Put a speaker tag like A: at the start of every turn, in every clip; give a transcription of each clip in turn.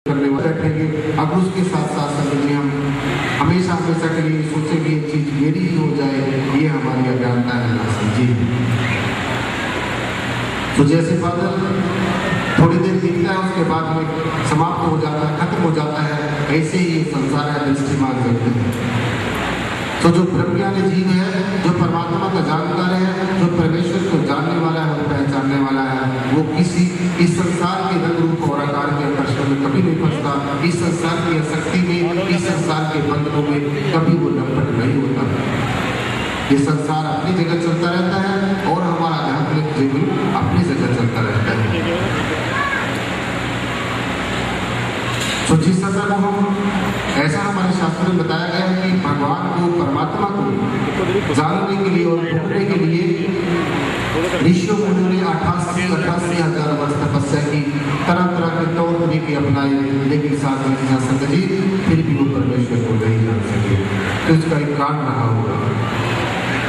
A: करने वाले बैठेंगे। अब उसके साथ साथ संगत जी हम हमेशा हमेशा के लिए सोचेंगे ये चीज मेरी ही हो जाए, ये हमारी अज्ञानता है ना समझी। तो जैसे बादल थोड़ी देर दिखता है उसके बाद में समाप्त हो जाता है, खत्म हो जाता है, ऐसे ही ये संसार है दृष्टिमान करते हैं। तो जो ब्रह्मज्ञानी जीव है, जो परमात्मा का जानकार है, जो परमेश्वर को जानने वाला है और पहचानने वाला है, वो किसी इस संसार के रंग रूप और आकार के आकर्षण में कभी नहीं फंसता, इस संसार की आसक्ति में, इस संसार के बंधनों में कभी वो लंपट नहीं होता। ये संसार अपनी जगह चलता रहता है और हमारा आध्यात्मिक जीवन अपनी जगह चलता रहता है। तो जिस सत्ता को हम ऐसा हमारे शास्त्र में बताया गया है कि भगवान को, परमात्मा को जानने के लिए और ढूंढने के लिए ऋषियों मुनियों ने 88,000 वर्ष तपस्या की, तरह तरह के तौर तरीके अपनाए, लेकिन साथ में संत जी फिर भी वो परमेश्वर को नहीं जान सके। तो इसका एक कारण रहा होगा,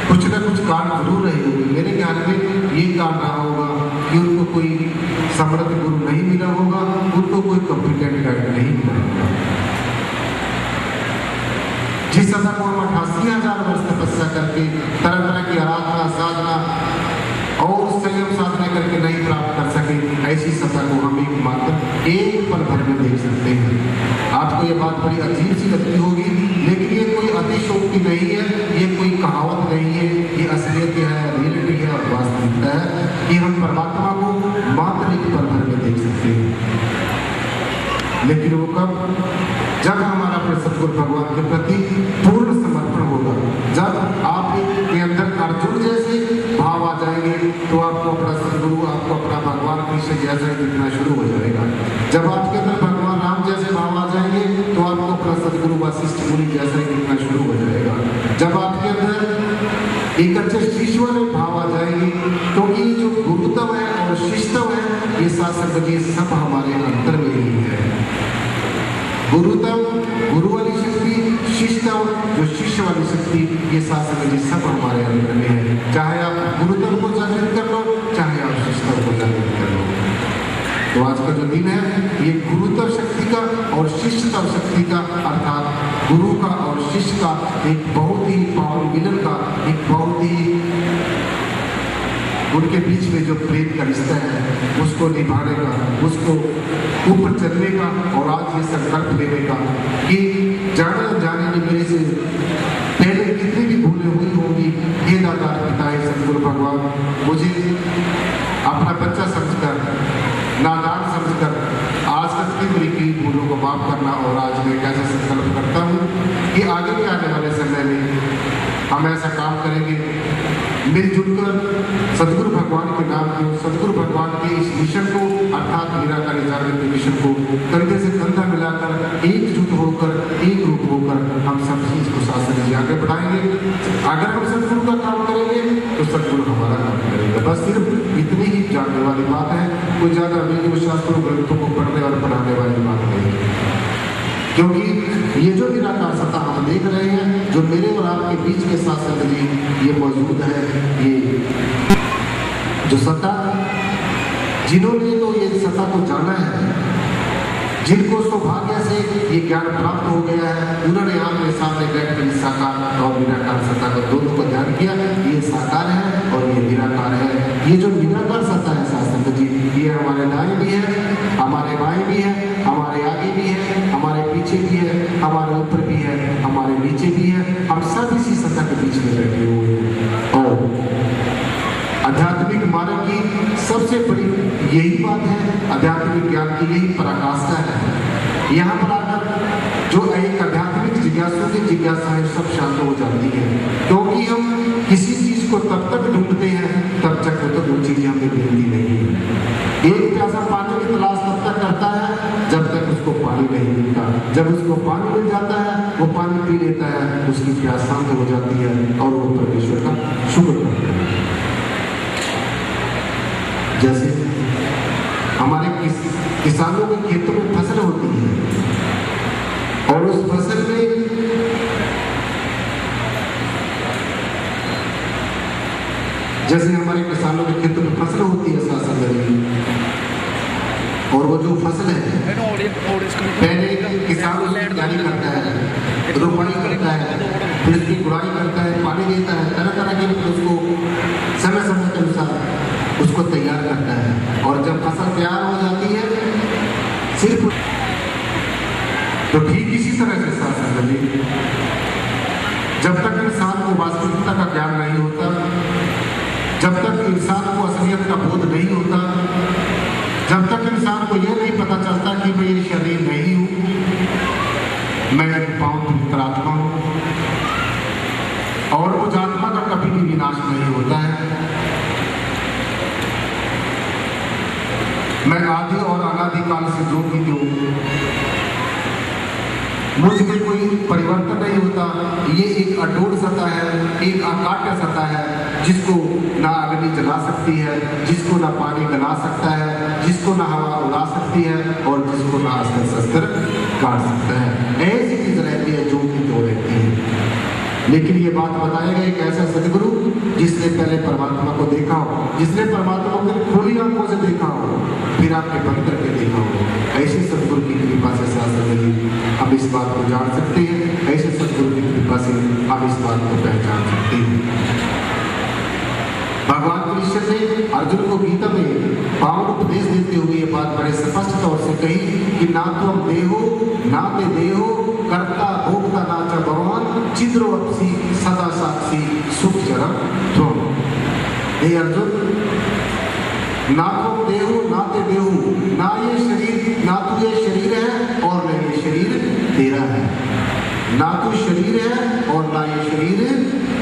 A: कुछ न कुछ कारण जरूर रहे होंगे। मेरे ख्याल में ये कारण रहा होगा कि उनको कोई समर्थ गुरु नहीं मिला होगा, उनको कोई कॉम्पिटेंट गाइड नहीं मिला होगा। जिस सत्ता को हम 88,000 वर्ष तपस्या करके तरह तरह की आराधना, साधना और संयम साधना करके नहीं प्राप्त कर सके, ऐसी सत्ता को हम एकमात्र एक पल भर में देख सकते हैं। आपको ये बात बड़ी अजीब सी लगती होगी, लेकिन ये कोई अतिशयोक्ति नहीं है, ये कोई कहावत नहीं है, ये असलियत है, रियलिटी है और वास्तविकता है कि हम परमात्मा को मात्र एक पल भर में देख सकते हैं। लेकिन वो कब? जब हमारा अपने सतगुरु भगवान के प्रति पूर्ण समर्पण होगा, जब आपके अंदर अर्जुन जैसे भाव आ जाएंगे, तो आपको अपना सतगुरु, आपको अपना भगवान कृष्ण जैसा ही दिखना शुरू हो जाएगा। जब आपके अंदर भगवान राम जैसे भाव आ जाएंगे, तो आपको अपना सतगुरु वशिष्ठ मुनि जैसा ही दिखना शुरू हो जाएगा। जब आपके अंदर एक अच्छे शिष्य वाले भाव आ जाएंगे, क्योंकि जो गुरुत्व है और शिष्यत्व है, ये शास्त्र जी सब हमारे अंतर में ही है। गुरुत्व, गुरु वाली शक्ति, शिष्यत्व, जो शिष्य वाली शक्ति, ये शास्त्र जी सब हमारे अंदर में है। चाहे आप गुरुत्व को जागृत कर लो, चाहे आप शिष्यत्व को जागृत कर लो। तो आज का जो दिन है, ये गुरुत्व शक्ति का और शिष्यत्व शक्ति का, अर्थात गुरु का और शिष्य का एक बहुत ही पावन मिलन का, एक बहुत ही उनके बीच में जो प्रेम का रिश्ता है, उसको निभाने का, उसको ऊपर चलने का, और आज ये संकल्प लेने का कि जाने जाने में मेरे से पहले कितनी भी भूलें हुई होंगी, हे दादा पिता है सतगुरु भगवान, मुझे अपना बच्चा समझकर, नादान समझकर आज तक की मेरी की भूलों को माफ करना। और आज मैं कैसे संकल्प करता हूँ कि आगे के आने वाले समय में हम ऐसा काम करेंगे, मिलजुल कर सतगुरु भगवान के नाम को, सतगुरु भगवान के इस मिशन को, अर्थात निराकारी जागृति मिशन को कंधे से कंधा मिलाकर, एकजुट होकर, एक रूप होकर हम सब चीज को शास्त्र जी आगे बढ़ाएंगे। अगर हम सतगुरु का काम करेंगे तो सतगुरु हमारा काम करेंगे। बस सिर्फ इतनी ही जानने वाली बात है, कोई ज्यादा वेद शास्त्रों ग्रंथों को पढ़ने और पढ़ाने वाली बात नहीं है। क्योंकि ये जो निराकार सत्ता हम देख रहे हैं, जो मेरे और आपके बीच के साथ संत जी ये मौजूद है, ये जो सत्ता, जिन्होंने तो ये सत्ता को जाना है, जिनको सौभाग्य से ये ज्ञान प्राप्त हो गया है, उन्होंने आपके सामने बैठ कर साकार और निराकार सत्ता को दोनों को ध्यान किया। ये साकार है और ये निराकार है। ये जो निराकार सत्ता है शास्त्र जी, ये हमारे दाएं भी है, हमारे बाएं भी है, हमारे आगे भी है, हमारे पीछे भी है, हमारे ऊपर भी है, हमारे नीचे भी है। हम सब इसी सत्ता के बीच में बैठे हुए हैं। और आध्यात्मिक मार्ग की सबसे बड़ी यही बात है, आध्यात्मिक ज्ञान की यही पराकाष्ठा है। यहाँ पर आकर जो एक आध्यात्मिक जिज्ञासु की जिज्ञासा है, सब शांत हो जाती है। क्योंकि हम किसी चीज को तब तक ढूंढते हैं तब तक वो चीजें हमें मिलती नहीं है। एक प्यासा पानी की तलाश तब तक करता है जब तक उसको पानी नहीं मिलता। जब उसको पानी मिल जाता है, वो पानी पी लेता है, उसकी प्यास शांत हो जाती है और वो परमेश्वर का शुक्र करता है। जैसे हमारे किसानों के खेतों में फसल होती है और उस फसल में जैसे हमारे किसानों के खेतों में फसल होती है, और वो जो फसल है पहले किसान उसकी तैयारी करता है, रोपाई करता है, फिर उसकी गुड़ाई करता है, पानी देता है, तरह तरह के उसको समय समय के अनुसार उसको तैयार करता है। और जब फसल तैयार हो जाती है सिर्फ तो ठीक इसी तरह से शासन में जब तक इंसान को वास्तविकता का ज्ञान नहीं होता, जब तक इंसान को असलियत का बोध नहीं होता, जब तक इंसान को यह नहीं पता चलता कि मैं ये शरीर नहीं हूं, मैं एक पवित्र आत्मा हूं और उस आत्मा का कभी भी विनाश नहीं होता है। मैं आदि और अनादिकाल से जो भी हूं, मुझ में कोई परिवर्तन नहीं होता। ये एक अडोल सत्ता है, एक अकाट्य सत्ता है, जिसको ना अग्नि जला सकती है, जिसको ना पानी गला सकता है, जिसको ना हवा उड़ा सकती है और जिसको ना अस्त्र शस्त्र काट सकता है। ऐसी चीज रहती है जो कि जो रहती है। लेकिन ये बात बताएगा एक ऐसा सदगुरु जिसने पहले परमात्मा को देखा हो, जिसने परमात्मा को खुली आंखों से देखा हो, फिर आपके बंद करके देखा हो। ऐसे सदगुरु की कृपा से हम इस बात को जान सकते हैं, ऐसे सदगुरु की कृपा से हम इस बात को पहचान सकते हैं। भगवान कृष्ण ने अर्जुन को गीता में पावन उपदेश देते हुए ये बात बड़े स्पष्ट तौर से कही कि ना तुम देहो ना ते देहो कर्ता भोक्ता ना च भगवान चिद्रो अपसी सदा साक्षी सुख चरम तुम। हे अर्जुन, ना तुम देहो ना ते देहो, ना ये शरीर, ना तू ये शरीर है और न ये शरीर तेरा है। ना तू शरीर है और ना ये शरीर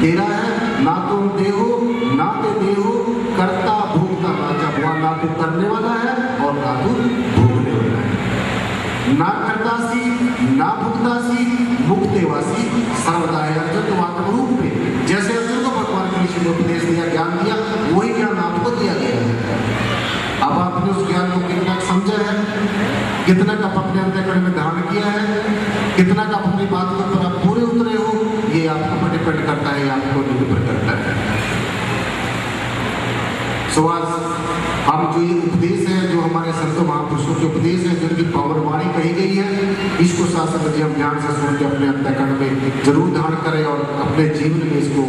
A: तेरा है। ना तुम देहो ना ते देहो कर्ता भोक्ता ना च भगवान, ना तू करने वाला है और ना तू भोगने वाला है। ना कर्तासी ना भुक्तासी मुक्तेवासी सर्वदा है। अर्जुन तो आत्मरूप में जैसे अर्जुन को भगवान कृष्ण ने उपदेश दिया, ज्ञान दिया, वही ज्ञान आपको दिया गया है। अब आपने उस ज्ञान को कितना समझा है, कितना का अपने अंतःकरण में धारण किया है, कितना का अपनी बात के ऊपर आप पूरे उतरे हो, ये आपको पर डिपेंड करता है, आपको निर्भर करता है। सो आज हम जो ये उपदेश है, जो हमारे संतों महापुरुषों के उपदेश है, जिनकी पावरवाणी कही गई है, इसको शासक जी हम ध्यान से सुन के अपने अंतःकरण में जरूर धारण करें और अपने जीवन में इसको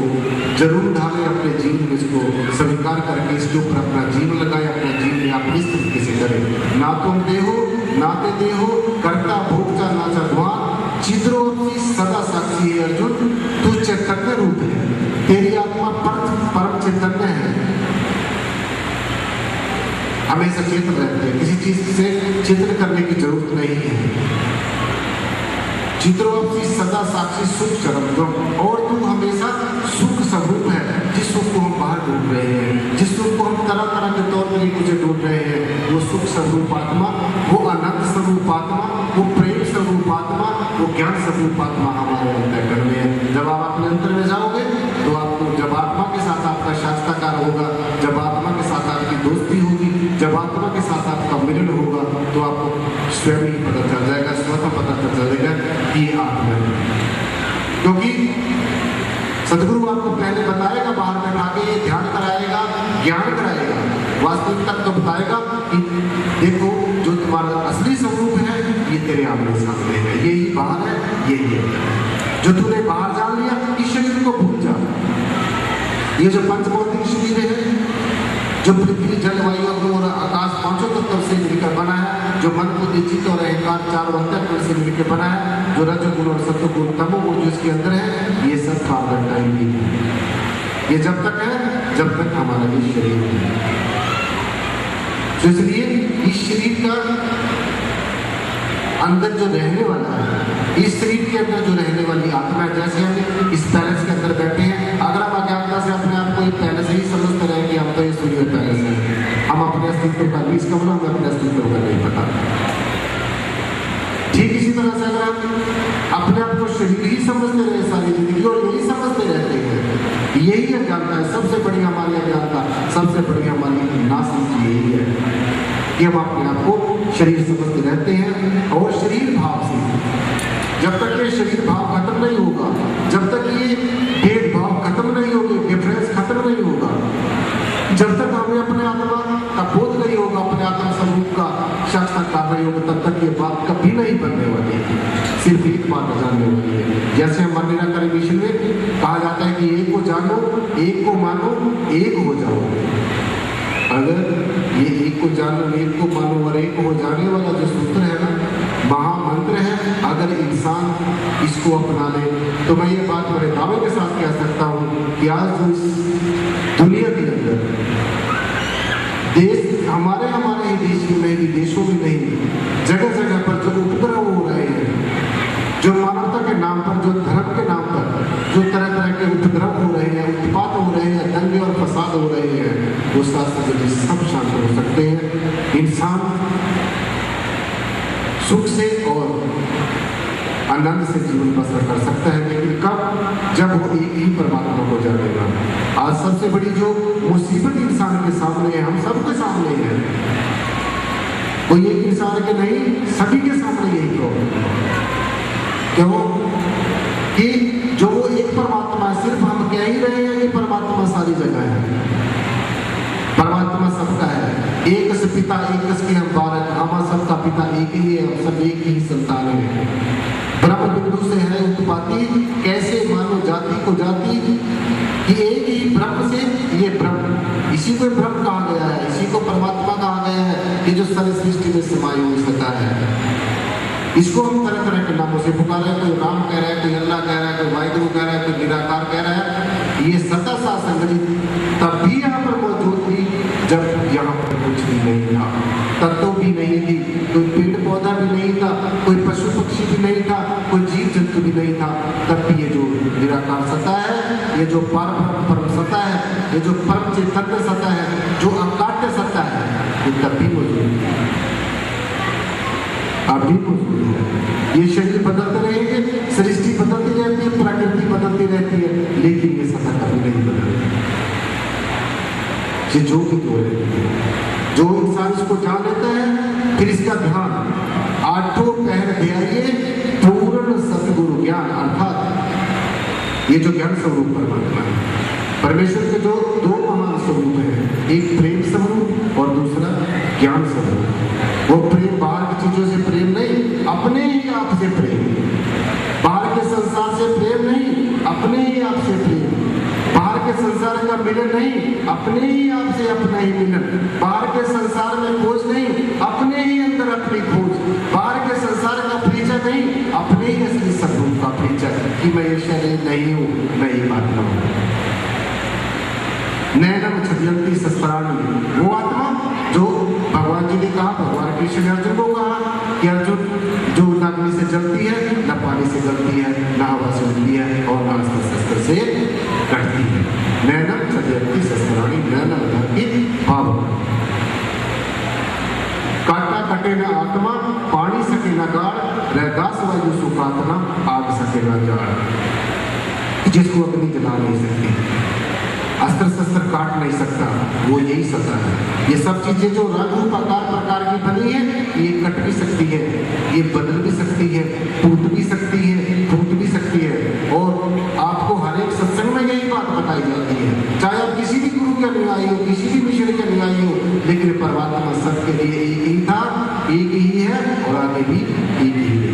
A: जरूर ढालें, अपने जीवन में इसको स्वीकार करके इसके ऊपर अपना जीवन लगाए, अपने जीवन में आप इस तरीके से करें। ना तुम देहो ना ते देहो कर्ता भोक्ता ना च भगवान चिद्रो अपनी सदा साक्षी है। अर्जुन, तू चैतन्य रूप है, तेरी आत्मा परम चैतन्य है, हमेशा चेतन रहते हैं, किसी चीज से चिंतन करने की जरूरत नहीं है। चित्रोपी सदा साक्षी सुख चरम, और तू हमेशा सुख स्वरूप है। जिस सुख को हम बाहर ढूंढ रहे हैं, जिस सुख को हम तरह तरह के तौर तरीके ढूंढ रहे हैं, वो सुख स्वरूप आत्मा, वो आनंद स्वरूप आत्मा, वो प्रेम स्वरूप आत्मा, वो ज्ञान स्वरूप आत्मा हमारे अंतःकरण में है। जब आप अपने अंतर में जाओगे तो आपको, जब आत्मा के साथ आपका साक्षात्कार होगा, जब आत्मा के साथ आपकी दोस्ती होगी, जब आत्मा के साथ आपका मिलन होगा, तो आपको स्वयं ही पता चल जाएगा, स्वतः पता चल जाएगा कि आत्मा है। क्योंकि सदगुरु आपको पहले बताएगा, बाहर बैठा के ये ध्यान कराएगा, ज्ञान कराएगा, वास्तविकता तो बताएगा कि देखो जो तुम्हारा असली स्वरूप है ये तेरे आमने सामने है, यही बाहर है, यही है। जो तूने बाहर जान लिया, इस शरीर को भूल जा। ये जो पंचभौतिक शरीर है, जो पृथ्वी जल वायु अग्नि और आकाश पांचों तत्व से मिलकर बना है, जो मन बुद्धि चित्त और अहंकार चार अंतःकरण से मिलकर बना है, जो रजोगुण और सत्वगुण तमोगुण जो इसके अंदर है, ये सब पागल टाइम ही है। ये जब तक है जब तक हमारा ये शरीर है। तो इसलिए इस शरीर का अंदर जो रहने वाला है, इस शरीर के अंदर जो रहने वाली आत्मा है, जैसे हम इस पैलेस के अंदर बैठे हैं, अगर हम अज्ञानता से अपने आप को पैलेस ही समझते रहे कि हम तो ये सूर्य पैलेस है, हम अपने अस्तित्व का बीच कमरा, हमें अपने अस्तित्व का नहीं पता। ठीक इसी तरह से अगर हम अपने आप को शरीर ही समझते रहे सारी जिंदगी और यही समझते रहते हैं, यही अज्ञानता है, सबसे बड़ी हमारी अज्ञानता, सबसे बड़ी हमारी नासमझी यही है कि हम अपने आप को शरीर समझते रहते हैं। और शरीर भाव से जब तक ये शरीर भाव खत्म नहीं होगा, जब तक ये भेदभाव खत्म नहीं होगी, डिफरेंस खत्म नहीं होगा, जब तक हमें अपने आत्मा का बोध नहीं होगा, अपने आत्म स्वरूप का साक्षात्कार रहे हो तब तक ये बात कभी नहीं बनने वाली है। सिर्फ एक बात जानने वाली है। जैसे हमारे निराकारी मिशन में कहा जाता है कि एक को जानो, एक को मानो, एक हो जाओ। अगर ये एक को जानो, एक को मानो और एक हो जाने वाला जो सूत्र है ना, महामंत्र है, अगर इंसान इसको अपना ले तो मैं ये बात बड़े दावे के साथ कह सकता हूँ कि आज जो इस दुनिया के अंदर देश हमारे ही देश में नहीं, विदेशों में नहीं, जगह जगह पर जो उपद्रव हो रहे हैं, जो मानवता के नाम पर, जो धर्म के नाम पर जो तरह तरह के उपद्रव हो रहे हैं, उत्पात हो रहे हैं, दंगे और फसाद हो रहे हैं, वो शास्त्र सब शांत हो सकते हैं। इंसान सुख से और आनंद से जीवन बसर कर सकता है, लेकिन कब? जब वो एक ही परमात्मा को जानेगा। आज सबसे बड़ी जो मुसीबत इंसान के सामने है, हम सबके सामने है, कोई एक इंसान के नहीं, सभी के सामने यही प्रॉब्लम है। क्यों? कि जो वो एक परमात्मा है, सिर्फ हम कह ही रहे हैं कि परमात्मा सारी जगह है, परमात्मा सबका है। एक से पिता एक के हम बालक, हमारा सबका पिता एक ही है, हम सब एक ही संतान है। ब्रह्म बिंदु से है उत्पत्ति, कैसे मानो जाति को जाति कि एक ही ब्रह्म से ये ब्रह्म, इसी को ब्रह्म कहा गया है, इसी को परमात्मा कहा गया है, कि जो सारी सृष्टि में समायोजित होता है। इसको हम तरह तरह के नामों से पुकार रहे हैं, कोई राम कह रहा है, कोई अल्लाह कह रहा है, कोई वाहिगुरु कह रहा है, कोई निराकार कह रहा है। ये सदा सा संगठित तब भी यहाँ पर मौजूद थी जब यहाँ पर कुछ भी नहीं था, तत्व भी नहीं थी, कोई पेड़ पौधा भी नहीं था, कोई पशु पक्षी भी नहीं था, कोई जीव जंतु भी नहीं था। तब भी ये जो निराकार सत्ता है, ये जो परम सत्ता है, ये जो परम चैतन्य सत्ता है, जो अकाट्य सत्ता है, ये तब भी मौजूद है, अभी मौजूद है। ये शरीर बदलते रहेंगे, सृष्टि बदलती रहती है, प्रकृति बदलती रहती है, लेकिन ये सत्ता कभी नहीं बदलती। जो भी तो है, जो इंसान इसको जान लेता है, फिर इसका ध्यान आठों पहर ध्याये पूर्ण सतगुरु ज्ञान, अर्थात ये जो ज्ञान स्वरूप परमात्मा है, परमेश्वर के जो दो महान स्वरूप हैं, एक प्रेम स्वरूप और दूसरा ज्ञान स्वरूप। वो प्रेम बाहर की चीजों से प्रेम नहीं, अपने ही आप से प्रेम, बाहर के संसार से प्रेम नहीं, अपने ही आप से प्रेम, बाहर के संसार का मिलन नहीं, अपने ही आप से अपना ही मिलन, बाहर के संसार में खोज नहीं, अपने ही अंदर अपनी खोज, बाहर के संसार का परिचय नहीं, अपने ही असली स्वरूप का परिचय, कि मैं ये शरीर नहीं हूँ, मैं ही आत्मा हूँ। नैनम छद्यंती शस्त्राणी, वो आत्मा जो भगवान जी ने कहा, भगवान कृष्ण ने अर्जुन को कहा कि अर्जुन, जो न अग्नि से जलती है, न पानी से जलती है, न हवा से उड़ती है, और न शस्त्र से कटती है। नैनम छद्यंती शस्त्राणी नैनम धरती भाव, काटा कटे न आत्मा, पानी सके न गाड़, रहदास वायु सुखात्मा, आग सके न जाड़। जिसको अग्नि जला नहीं सकती, अस्त्र शस्त्र काट नहीं सकता, वो यही सत्ता है। ये सब चीजें जो रंग रूप आकार प्रकार की बनी है, ये कट भी सकती है, ये बदल भी सकती है, टूट भी सकती है, फूट भी सकती है, और आपको हर एक सत्संग में यही बात बताई जाती है, चाहे आप किसी भी गुरु के अनुयायी हो, किसी भी मिशन के अनुयायी हो, लेकिन परमात्मा सबके लिए एक ही था, एक ही है, और आगे भी एक ही है।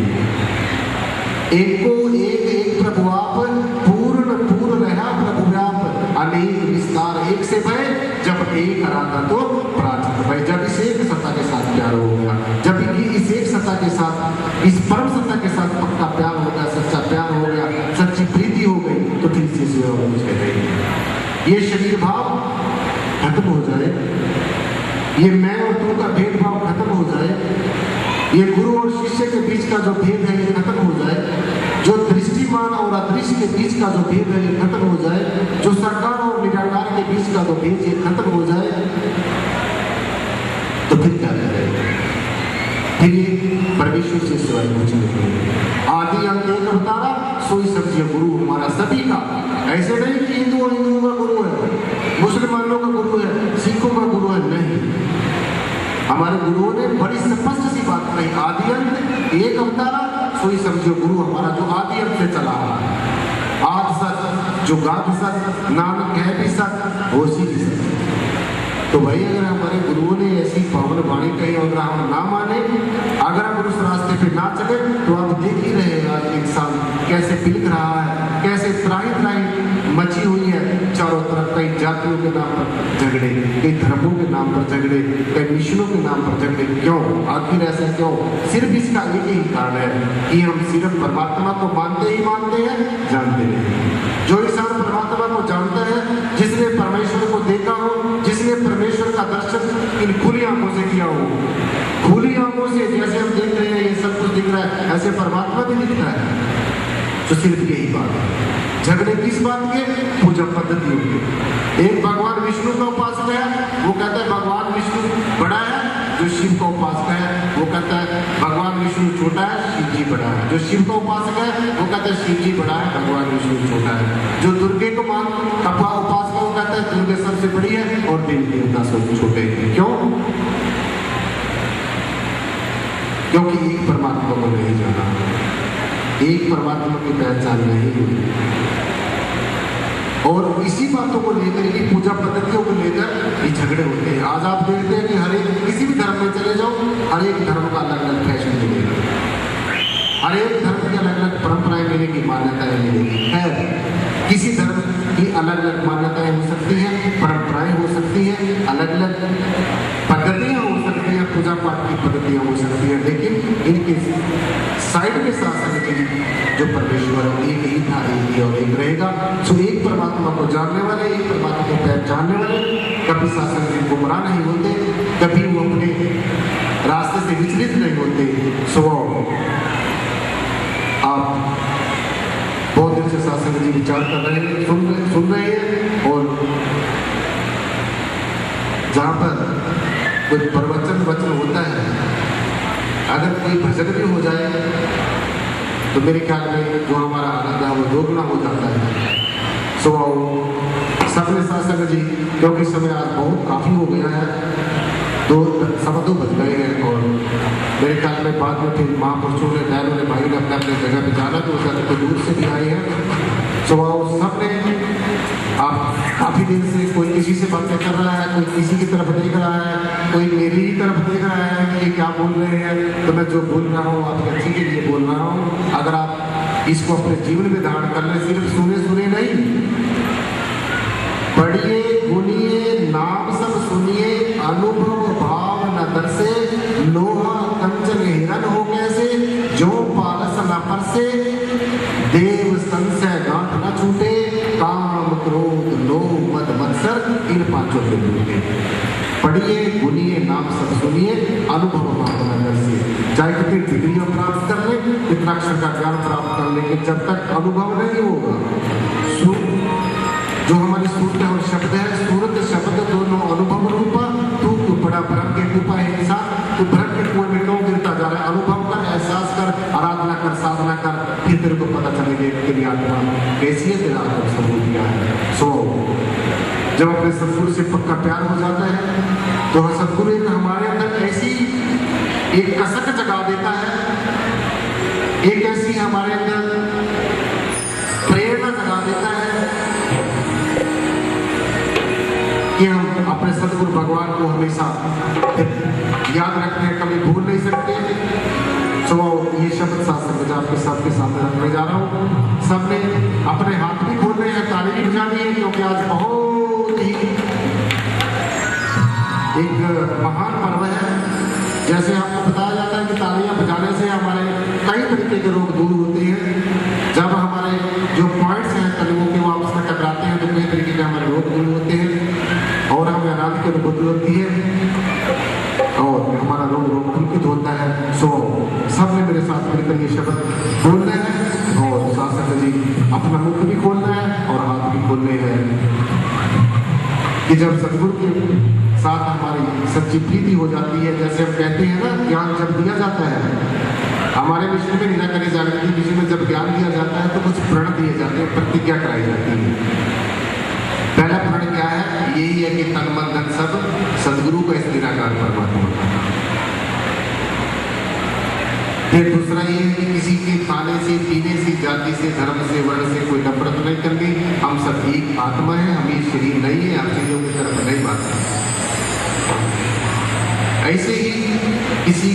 A: एक को एक प्रभु आप, पूर्ण पूर्ण रहा प्रभु आप, अनेक विस्तार एक से भय, जब एक हराता तो पराजित भय। जब इस एक सत्ता के साथ प्यार हो गया, जब इस एक सत्ता के साथ, इस परम सत्ता के साथ पक्का प्यार हो गया, सच्चा प्यार हो गया, सच्ची प्रीति हो गई, तो फिर से ये शरीर भाव खत्म हो जाए, ये मैं और तू का भेदभाव खत्म हो जाए, ये गुरु और शिष्य के बीच का जो भेद है ये खत्म हो जाए, जो दृष्टिमान और अदृश्य के बीच का जो भेद है ये खत्म हो जाए, जो सरकार और निराकार के बीच का जो भेद ये खत्म हो जाए, तो फिर क्या रह जाएगा? फिर ये परमेश्वर से सिवाय कुछ नहीं। आदि अंत एक अवतारा, सोई सत्य गुरु हमारा सभी का। ऐसे नहीं कि हिंदुओं का गुरु है, मुसलमानों का गुरु है, सिखों का गुरु है, नहीं। हमारे गुरुओं ने बड़ी स्पष्ट सी बात कही, आदि अंत एक अवतारा, सोई समझो गुरु हमारा, जो आदि अंत से चला रहा है। आज सच, जो गाद सच, नानक है भी सच, होशी भी सच। तो भाई अगर हमारे गुरुओं ने ऐसी पावन वाणी कही और हम ना माने, अगर हम उस रास्ते पे ना चले, तो आप देख ही रहे हैं आज इंसान कैसे बिलख रहा है, कैसे त्राही त्राही मची हुई है चारों तरफ। कई जातियों के नाम पर झगड़े, कई धर्मों के नाम पर झगड़े, कई मिशनों के नाम पर झगड़े। क्यों? आखिर ऐसा क्यों? सिर्फ इसका एक ही कारण है कि हम सिर्फ परमात्मा को मानते ही मानते हैं, जानते नहीं। जो इंसान परमात्मा को जानता है, जिसने परमेश्वर को देखा हो, जिसने परमेश्वर का दर्शन इन खुली आंखों से किया हो, खुली आंखों से जैसे हम देख रहे हैं ये सब कुछ दिख रहा है, ऐसे परमात्मा भी दिखता है। तो सिर्फ यही बात है। झगड़े किस बात के? पूजा पद्धतियों के। एक भगवान विष्णु का उपासक है, वो कहता है भगवान विष्णु बड़ा है। जो शिव का उपासक है वो कहता है भगवान विष्णु छोटा है, शिव जी बड़ा है। जो शिव का उपासक है वो कहता है शिव जी बड़ा है, भगवान विष्णु छोटा है। जो दुर्गे को उपासक है वो कहता है दुर्गे सबसे बड़ी है और देवी देवता सबसे छोटे हैं। क्यों? क्योंकि एक परमात्मा को नहीं जाना, एक परमात्मा की पहचान नहीं हुई। और इसी बातों को लेकर, ये पूजा पद्धतियों को लेकर ये झगड़े होते हैं। आज आप देखते हैं कि हर एक किसी भी धर्म में चले जाओ, हर एक धर्म का अलग अलग फैशन मिलेगा, हर एक धर्म की अलग अलग परंपराएं मिलेगी, मान्यताएं मिलेगी। है किसी धर्म की अलग अलग मान्यताएं हो सकती हैं, परंपराएं हो सकती हैं, अलग अलग पद्धतियां हो सकती हैं, पूजा पाठ की पद्धतियां हो सकती हैं, लेकिन इनके साइड में शासन की जो परमेश्वर एक ही था, एक ही और एक रहेगा। जो एक परमात्मा को जानने वाले, एक परमात्मा को पहचानने वाले कभी शासन से गुमराह नहीं होते, कभी वो अपने रास्ते से विचलित नहीं होते। सो आप बहुत दिन से शासन जी विचार कर रहे हैं, सुन रहे हैं, और जहाँ पर कोई प्रवचन वचन होता है, अगर कोई भजन भी हो जाए तो मेरे ख्याल में जो हमारा आनंद है वो दोगुना हो जाता है। सो सबने शासन जी, क्योंकि समय आज बहुत काफ़ी हो गया है, 2 बज गए हैं, और मेरे ख्याल में बाद में फिर महापुरुषों ने, बहनों ने, भाई ने अपने अपने जगह पे जाना, तो ज़्यादा तो दूर से भी आए हैं। सो सबने आप काफ़ी दिन से कोई किसी से बातें कर रहा है, कोई किसी की तरफ देख रहा है, कोई मेरी ही तरफ देख रहा है कि ये क्या बोल रहे हैं। तो मैं जो बोल रहा हूँ आपके अच्छे के लिए बोल रहा हूँ। अगर आप इसको अपने जीवन में धारण कर ले, सिर्फ सुने नहीं, पढ़िए, गुनिए, नाम सब सुनिए, अनुभव भाव न दर्से, लोहा कंचन हिरन हो कैसे, जो पारस न परसे, देव संशय गांठ न छूटे, काम क्रोध लोभ मद मत्सर इन 5 के टूटे। पढ़िए, गुनिए, नाम सब सुनिए, अनुभव भाव न दर्से। चाहे कितनी डिग्रियां प्राप्त कर ले, कितना अक्षर का ज्ञान प्राप्त कर ले, लेकिन जब तक अनुभव नहीं होगा, जो हमारी सूरत और शब्द है, सूरत शब्द दोनों अनुभव रूपा, तू बड़ा भ्रम के कुपा है इंसान, तू भ्रम के कुएं में क्यों गिरता जा रहा है? अनुभव कर, एहसास कर, आराधना कर, साधना कर, फिर तेरे को पता चलेगा कि तेरी आत्मा कैसी है, तेरा आत्मा स्वरूप क्या है। सो जब अपने सदगुरु से पक्का प्यार हो जाता है, तो सदगुरु एक हमारे अंदर ऐसी एक कसक जगा देता है, एक ऐसी हमारे अंदर प्रेरणा जगा देता है कि हम अपने सदगुरु भगवान को हमेशा याद रखते हैं, कभी भूल नहीं सकते। तो ये शब्द शास्त्र आपके सबके सामने रखने जा रहा हूँ। सबने अपने हाथ भी खोलने हैं, ताली भी बजानी है, क्योंकि आज बहुत ही एक महान पर्व है। जैसे आपको बताया जाता है कि तालियां बजाने से हमारे कई तरीके के रोग दूर होते हैं। जब हमारे जो पॉइंट्स हैं तलवों के वो आपस में टकराते हैं, तो कई तरीके के हमारे रोग दूर होते हैं और हमें आनंद की अनुभूति होती है और हमारा रोग पुलकित होता है। सो सबने मेरे साथ मिलकर ये शब्द बोलना है और शासक जी अपना मुख भी खोलना है और हाथ भी खोलने हैं कि जब सदगुरु के साथ हमारी सच्ची प्रीति हो जाती है, जैसे हम कहते हैं ना, ज्ञान जब दिया जाता है, हमारे विषय में निराकरण जागृति विषय में जब ज्ञान दिया जाता है तो कुछ प्रण दिए जाते हैं, प्रतिज्ञा कराई जाती है। पहला प्रण क्या है? यही है कि तन मन धन सब सदगुरु का इस निराकार परमात्मा का। फिर दूसरा ये है कि किसी के खाने से, पीने से, जाति से, धर्म से, वर्ण से कोई नफरत नहीं करनी। हम सब एक आत्मा है, हम ये शरीर नहीं है, हम शरीरों की तरफ नहीं भागते। ऐसे ही किसी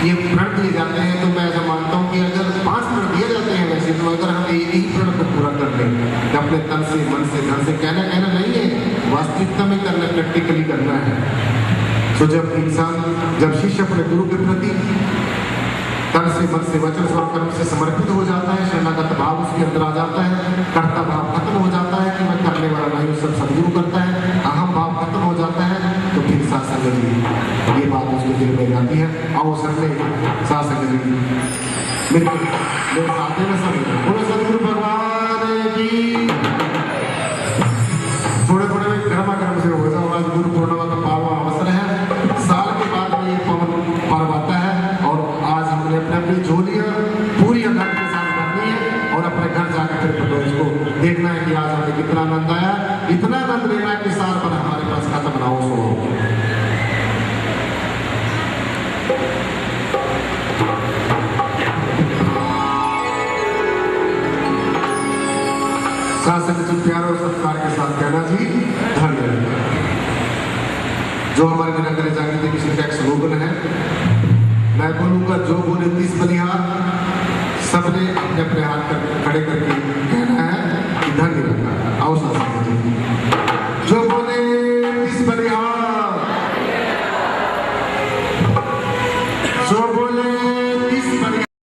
A: ये प्रण दिए जाते हैं, तो मैं ऐसा मानता हूँ कि अगर 5 प्रण दिए जाते हैं वैसे, तो अगर हम एक ही प्रण को पूरा कर लें कि अपने तन से, मन से, धन से, कहना नहीं है, वास्तविकता में करना, प्रैक्टिकली करना है। तो जब शिष्य अपने गुरु के प्रति तन से, मन से, वचन से और कर्म से समर्पित हो जाता है, शरणागत भाव उसके अंदर आ जाता है, कर्ता भाव खत्म हो जाता है कि मैं करने वाला नहीं, सब सदगुरु करता है, अहम भाव खत्म हो जाता है, तो फिर सासंग जी ये बात उसके दिल में जाती है। आओ सर सासंग जी मेरे साथ में सब बोलो सदगुरु भगवान की। थोड़े थोड़े में गर्मा गर्म से हो जाओ। आज गुरु पूर्णिमा का पावन अवसर है, साल के बाद में ये पवन पर्व आता है, और आज हमने अपनी झोलियां पूरी आनंद के साथ भरनी है और अपने घर जाकर फिर उसको देखना है कि आज हमें कितना आनंद आया। इतना आनंद लेना है कि साल भर हमारे पास खत्म ना हो। शासन जी प्यार और सत्कार के साथ कहना जी धन्यवाद। जो हमारे निरंतर जागृति मिशन का एक स्लोगन है, मैं बोलूंगा जो बोले 30 बलिहार,